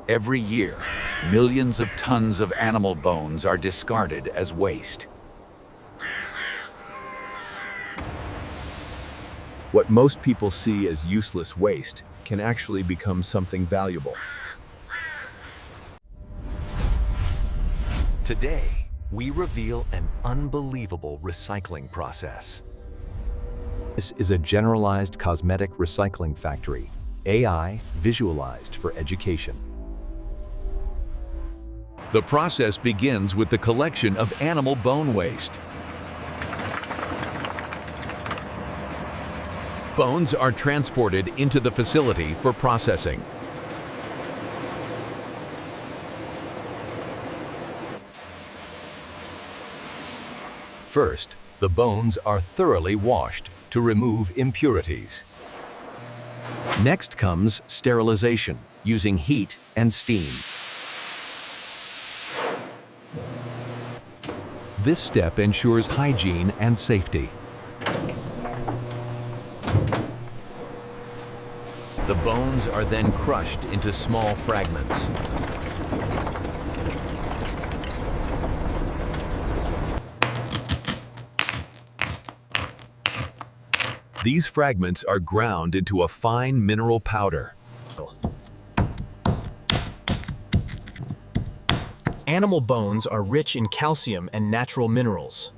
Every year, millions of tons of animal bones are discarded as waste. What most people see as useless waste can actually become something valuable. Today, we reveal an unbelievable recycling process. This is a generalized cosmetic recycling factory, AI visualized for education. The process begins with the collection of animal bone waste. Bones are transported into the facility for processing. First, the bones are thoroughly washed to remove impurities. Next comes sterilization using heat and steam. This step ensures hygiene and safety. The bones are then crushed into small fragments. These fragments are ground into a fine mineral powder. Animal bones are rich in calcium and natural minerals.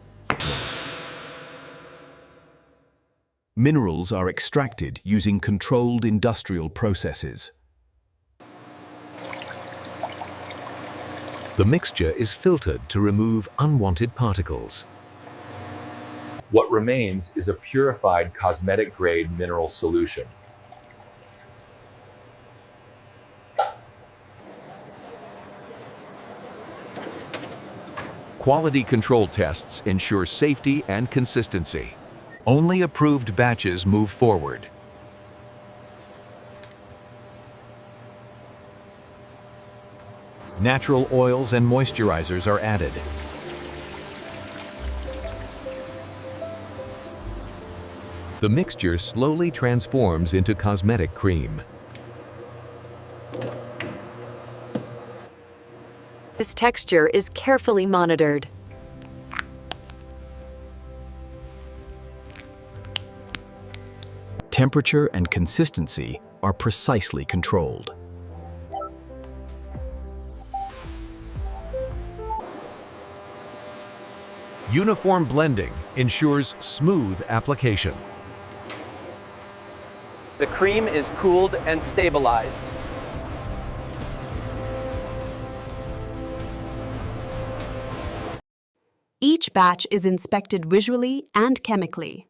Minerals are extracted using controlled industrial processes. The mixture is filtered to remove unwanted particles. What remains is a purified cosmetic-grade mineral solution. Quality control tests ensure safety and consistency. Only approved batches move forward. Natural oils and moisturizers are added. The mixture slowly transforms into cosmetic cream. This texture is carefully monitored. Temperature and consistency are precisely controlled. Uniform blending ensures smooth application. The cream is cooled and stabilized. Each batch is inspected visually and chemically.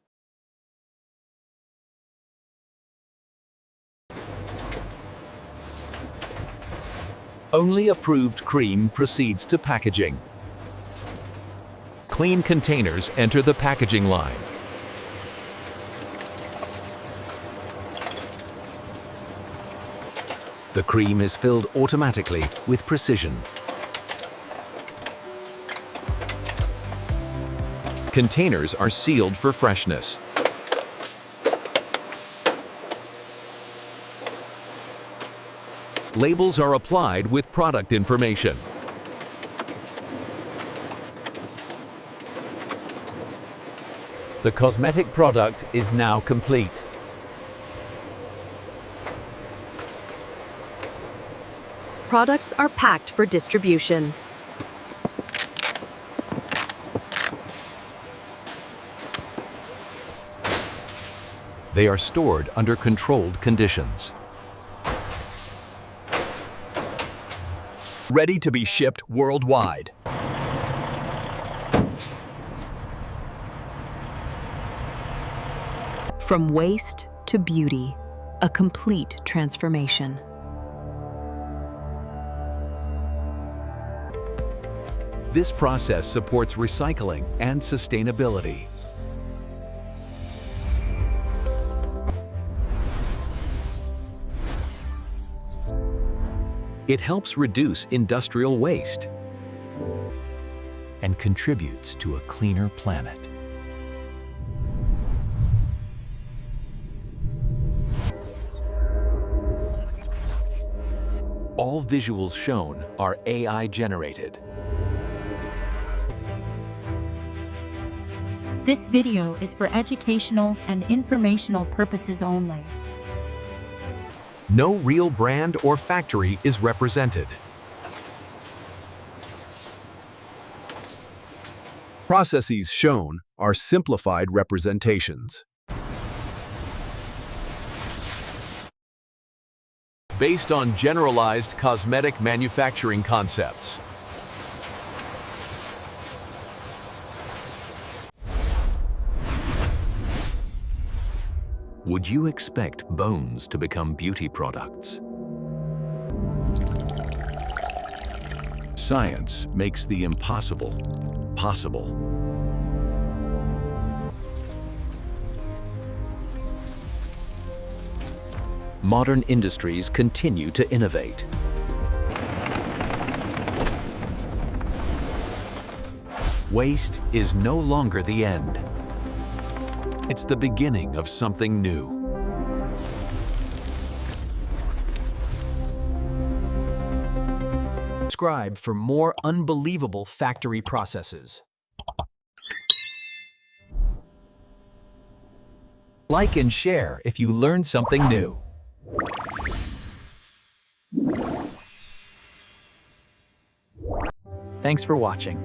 Only approved cream proceeds to packaging. Clean containers enter the packaging line. The cream is filled automatically with precision. Containers are sealed for freshness. Labels are applied with product information. The cosmetic product is now complete. Products are packed for distribution. They are stored under controlled conditions. Ready to be shipped worldwide. From waste to beauty, a complete transformation. This process supports recycling and sustainability. It helps reduce industrial waste and contributes to a cleaner planet. All All visuals shown are AI generated. This video is for educational and informational purposes only. No real brand or factory is represented. Processes shown are simplified representations. Based on generalized cosmetic manufacturing concepts. Would you expect bones to become beauty products? Science makes the impossible possible. Modern industries continue to innovate. Waste is no longer the end. It's the beginning of something new. Subscribe for more unbelievable factory processes. Like and share if you learned something new. Thanks for watching.